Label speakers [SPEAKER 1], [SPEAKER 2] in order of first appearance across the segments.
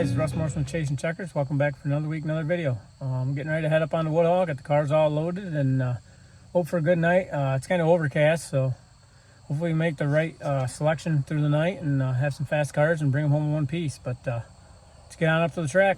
[SPEAKER 1] guys, Russ Morseman chasing checkers. Welcome back for another week, another video. I'm getting ready to head up on the Woodhall, got the cars all loaded, and hope for a good night. It's kind of overcast, so hopefully we make the right selection through the night and have some fast cars and bring them home in one piece. But let's get on up to the track.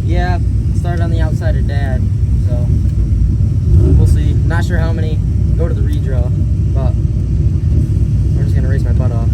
[SPEAKER 2] Yeah, started on the outside of Dad, so we'll see. Not sure how many go to the redraw, but we're just gonna race my butt off.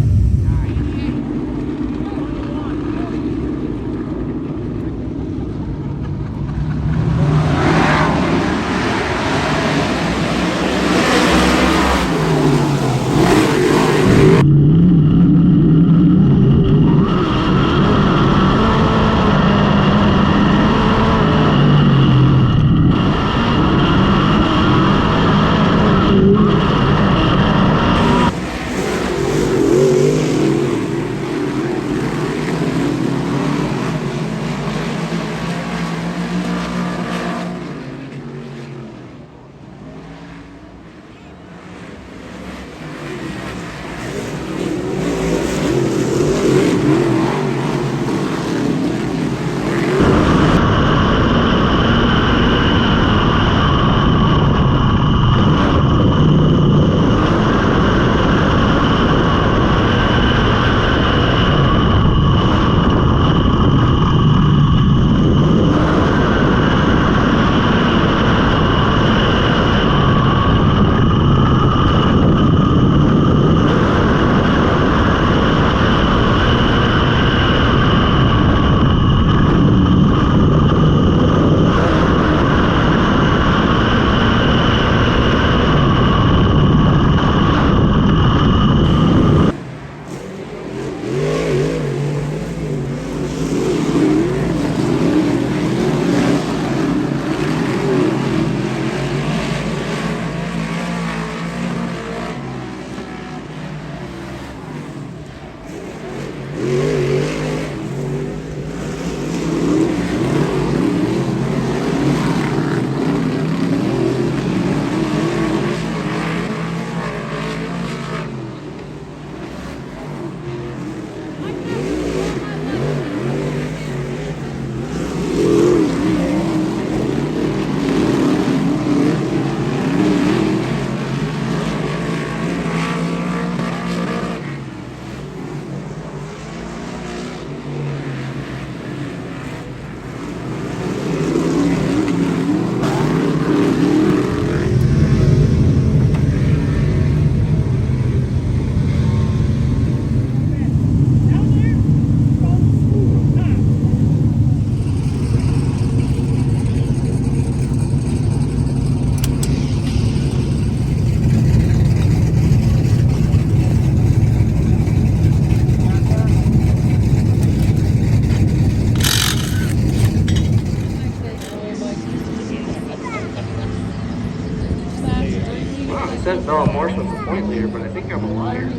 [SPEAKER 3] It says Bella Morseman's the point leader, but I think I'm a liar.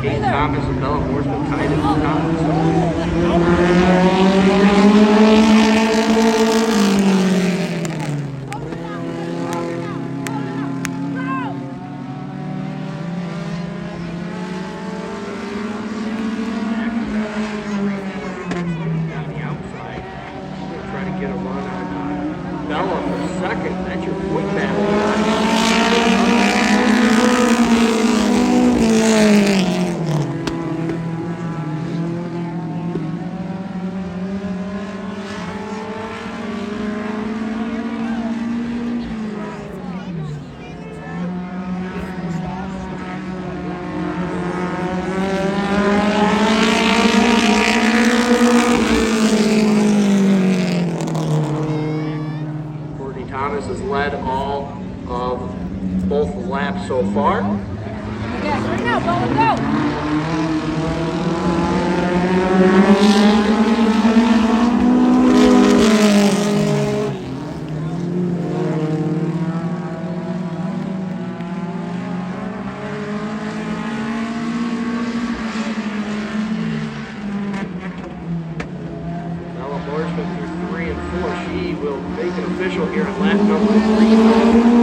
[SPEAKER 3] Kate Thomas and Bella Morseman tied at the Try to get a run on Bella for second. That's your point battle. so far.
[SPEAKER 4] Yes, right now, go.
[SPEAKER 3] Bella Morseman through 3 and 4. She will make an official here on lap number 3.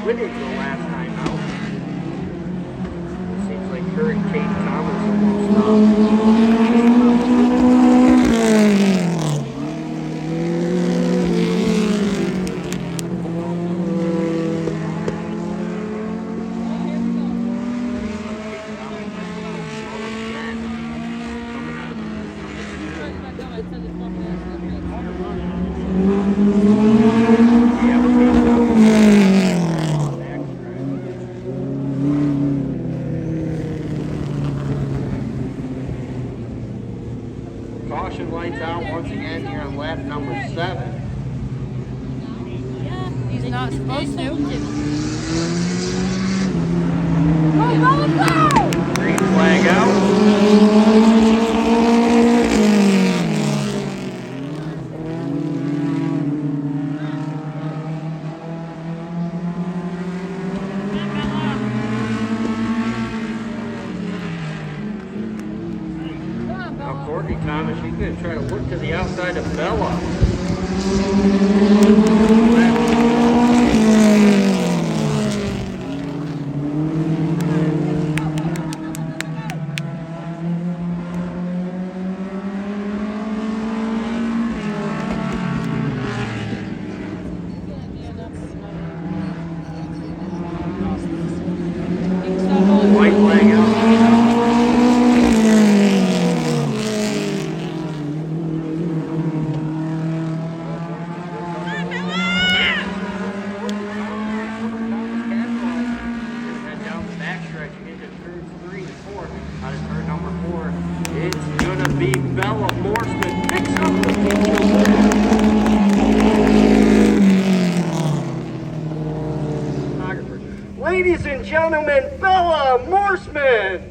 [SPEAKER 3] Winning for the last time out. It seems like her and Kate Thomas Caution lights out once again here on lap number 7.
[SPEAKER 4] He's not supposed to. Go!
[SPEAKER 3] Green flag out. Courtney Thomas, she's going to try to look to the outside of Bella. White flag out. It's gonna be Bella Morseman picks up the feature win. Ladies and gentlemen, Bella Morseman.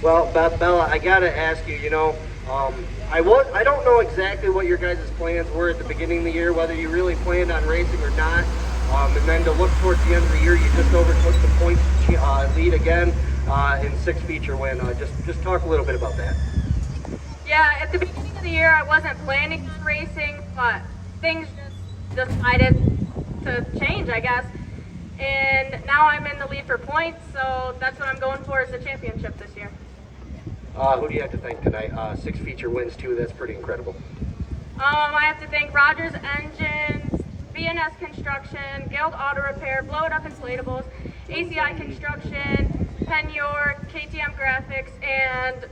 [SPEAKER 3] Well, Bella, I gotta ask you, I don't know exactly what your guys' plans were at the beginning of the year, whether you really planned on racing or not. And then to look towards the end of the year, you just overtook the points lead again in 6 feature win. Just talk a little bit about that.
[SPEAKER 5] Yeah, at the beginning of the year, I wasn't planning on racing, but things just decided to change, I guess. And now I'm in the lead for points, so that's what I'm going for is the championship this year.
[SPEAKER 3] Who do you have to thank tonight? 6 feature wins too. That's pretty incredible.
[SPEAKER 5] I have to thank Rogers Engines, B&S Construction, Guild Auto Repair, Blow It Up Inflatables, ACI Construction, Penn York, KTM Graphics, and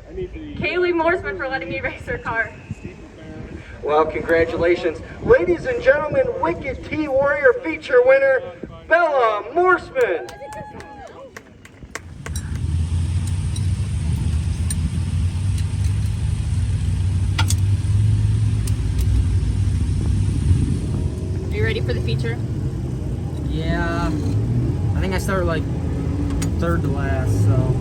[SPEAKER 5] Kaylee Morseman for letting me race her car.
[SPEAKER 3] Well, congratulations. Ladies and gentlemen, Wicked T-Warrior feature winner, Bella Morseman.
[SPEAKER 4] Are you ready for the feature?
[SPEAKER 2] Yeah, I think I started like 3rd to last, so.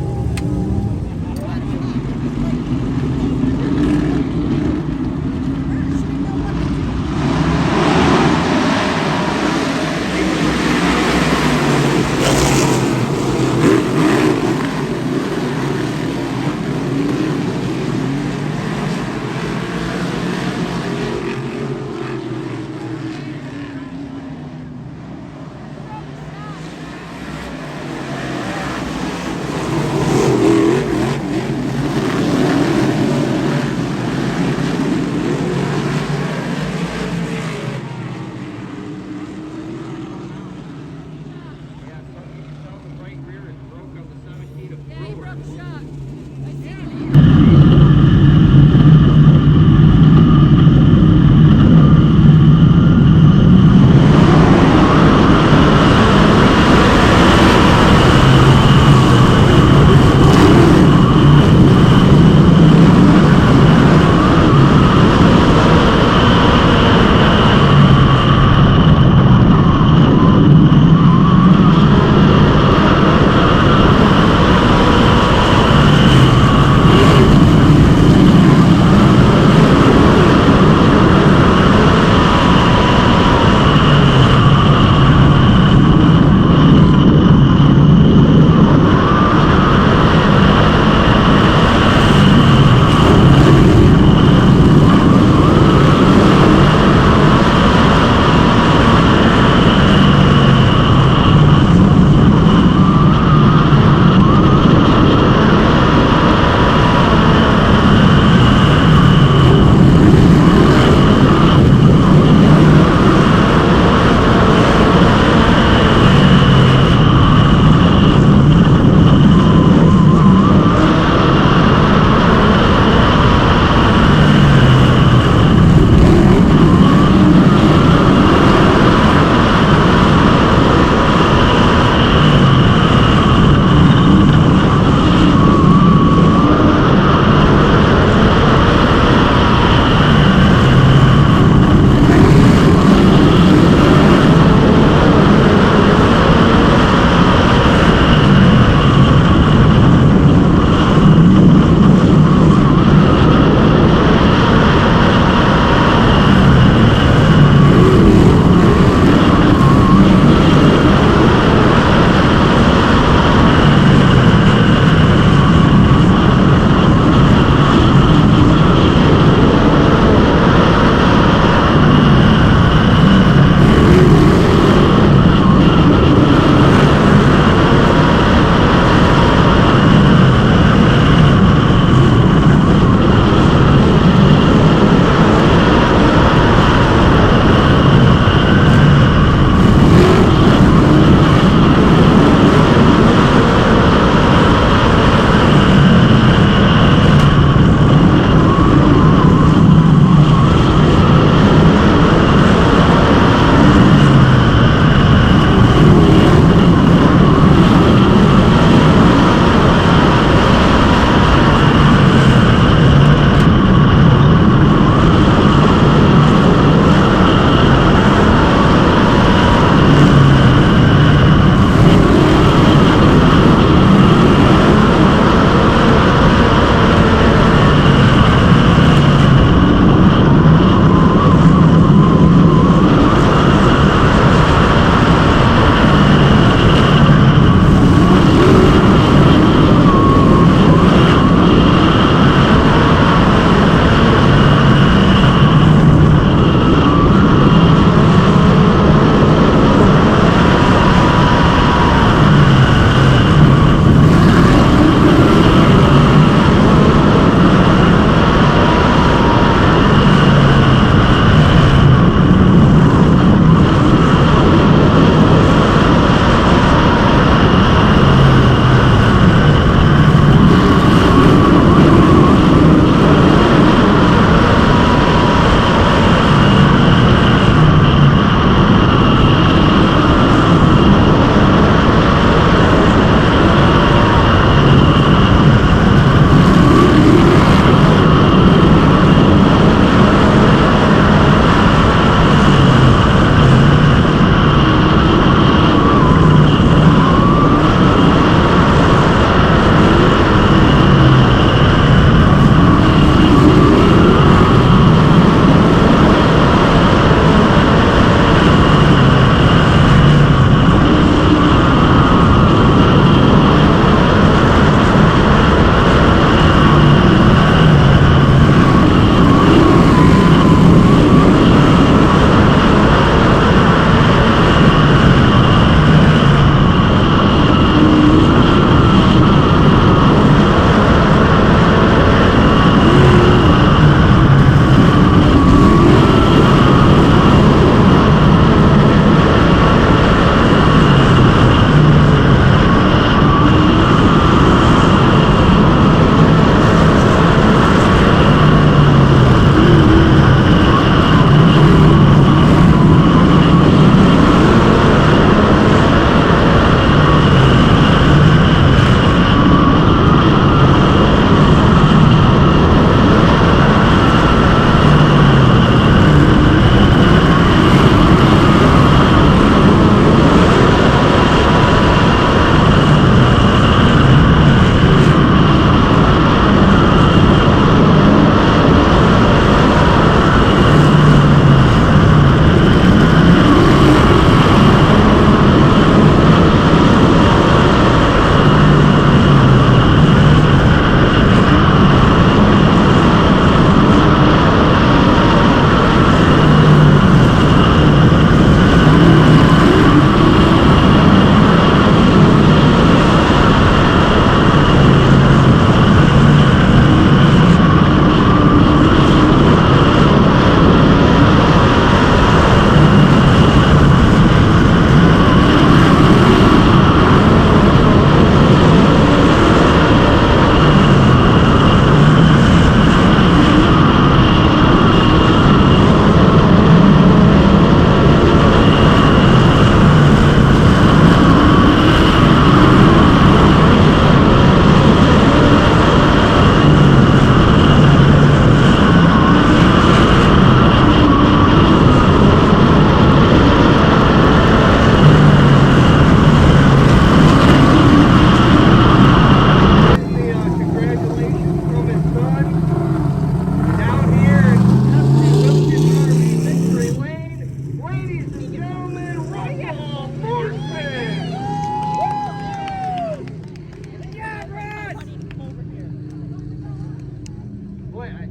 [SPEAKER 3] way,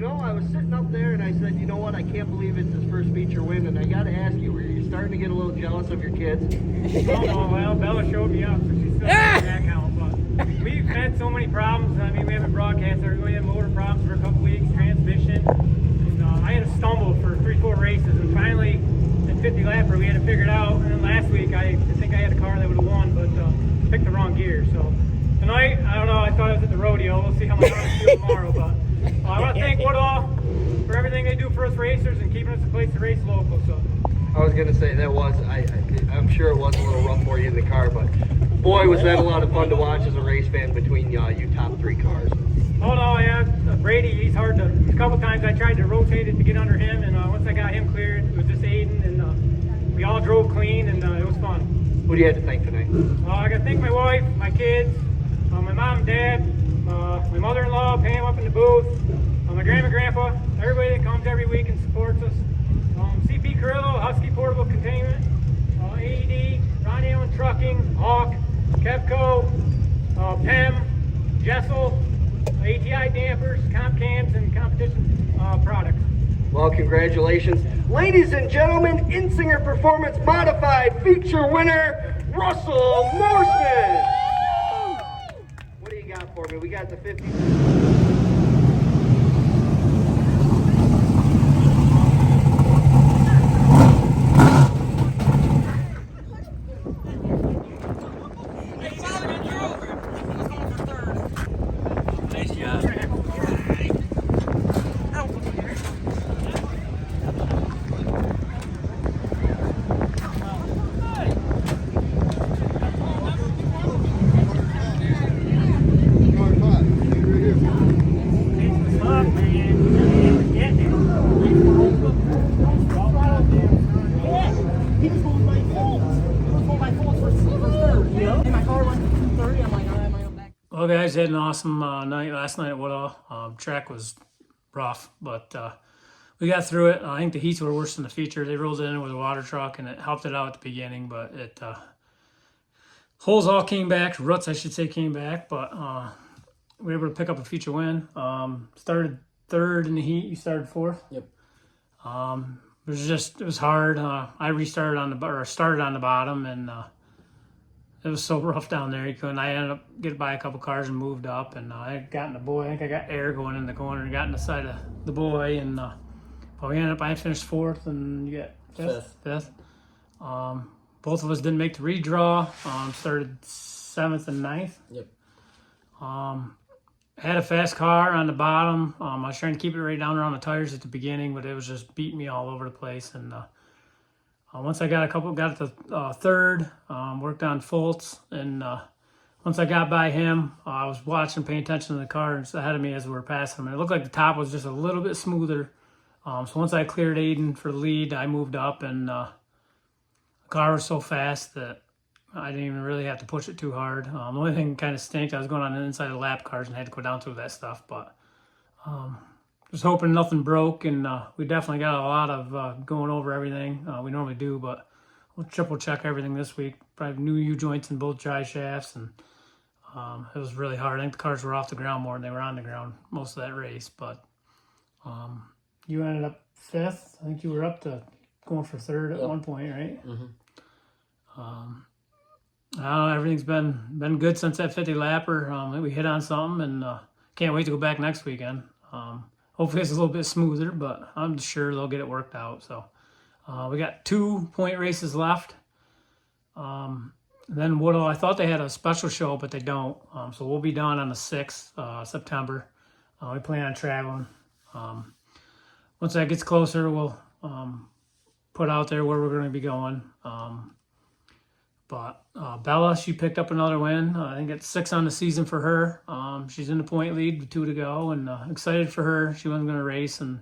[SPEAKER 3] I was sitting up there and I said, you know what, I can't believe it's his first feature win, and I got to ask you, were you starting to get a little jealous of your kids?
[SPEAKER 1] Oh, well, Bella showed me up, so she's still in the account, but we've had so many problems. I mean, we haven't broadcast, we had motor problems for a couple weeks, transmission, and I had a stumble for 3-4 races, and finally, at 50 lapper, we had it figured out, and then last week, I think I had a car that would have won, but picked the wrong gear, so tonight, I don't know, I thought I was at the rodeo. We'll see how my arms feel tomorrow, but I want to thank Woodall for everything they do for us racers and keeping us a place to race local. So
[SPEAKER 3] I was going to say, that was, I'm sure it was a little rough for you in the car, but boy, was that a lot of fun to watch as a race fan between you top 3 cars.
[SPEAKER 1] Oh no, yeah, Brady, he's hard to, a couple times I tried to rotate it to get under him, and once I got him cleared, it was just Aiden, and we all drove clean, and it was fun.
[SPEAKER 3] Who do you have to thank tonight?
[SPEAKER 1] I got to thank my wife, my kids, my mom and dad, my mother-in-law, Pam up in the booth, my grandma and grandpa, everybody that comes every week and supports us. CP Carrillo, Husky Portable Containment, AED, Ron Allen Trucking, Hawk, Kevco, PEM, Jessel, ATI Dampers, Comp Cams, and Competition Products.
[SPEAKER 3] Well, congratulations. Ladies and gentlemen, Insinger Performance Modified feature winner, Russell Morseman. What do you got for me? We got the 50.
[SPEAKER 1] Well, guys, had an awesome night last night at Woodall. Track was rough, but we got through it. I think the heats were worse than the feature. They rolled it in with a water truck, and it helped it out at the beginning, but it holes all came back. Roots, I should say, came back, but we were able to pick up a feature win. Started third in the heat. You started fourth.
[SPEAKER 2] Yep.
[SPEAKER 1] It was hard. I restarted started on the bottom, and it was so rough down there. You couldn't. I ended up getting by a couple cars and moved up, and I got in the boy. I think I got air going in the corner and got in the side of the boy, and but we ended up. I finished fourth, and you got fifth. Both of us didn't make the redraw. Started 7th and 9th.
[SPEAKER 2] Yep.
[SPEAKER 1] Had a fast car on the bottom. I was trying to keep it right down around the tires at the beginning, but it was just beating me all over the place. And once I got got to third, worked on Fultz, and once I got by him, I was watching, paying attention to the cars ahead of me as we were passing him. And it looked like the top was just a little bit smoother. So once I cleared Aiden for the lead, I moved up, and the car was so fast that I didn't even really have to push it too hard. The only thing kind of stinked, I was going on the inside of lap cars and had to go down through that stuff. But just hoping nothing broke, and we definitely got a lot of going over everything. We normally do, but we'll triple check everything this week. Probably new U-joints in both drive shafts, and it was really hard. I think the cars were off the ground more than they were on the ground most of that race. But you ended up fifth. I think you were up to going for third at one point, right? Mm-hmm. Everything's been good since that 50 lapper. We hit on something, and can't wait to go back next weekend. Hopefully it's a little bit smoother, but I'm sure they'll get it worked out. So we got 2 point races left. Then Woodall, I thought they had a special show, but they don't. So we'll be done on the 6th September. We plan on traveling. Once that gets closer, we'll put out there where we're going to be going. But Bella, she picked up another win. I think it's 6 on the season for her. She's in the point lead with 2 to go, and excited for her. She wasn't going to race, and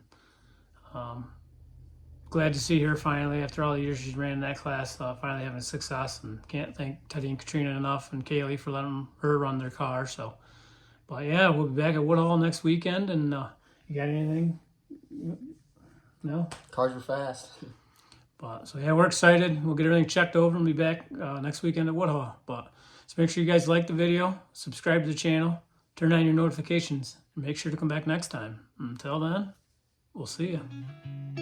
[SPEAKER 1] glad to see her finally, after all the years she's ran in that class, finally having success. And can't thank Teddy and Katrina enough, and Kaylee for letting her run their car. So, but yeah, we'll be back at Woodall next weekend. And you got anything? No?
[SPEAKER 2] Cars were fast.
[SPEAKER 1] But so yeah, we're excited. We'll get everything checked over and be back next weekend at Woodall. But so make sure you guys like the video, subscribe to the channel, turn on your notifications. And make sure to come back next time. Until then, we'll see you.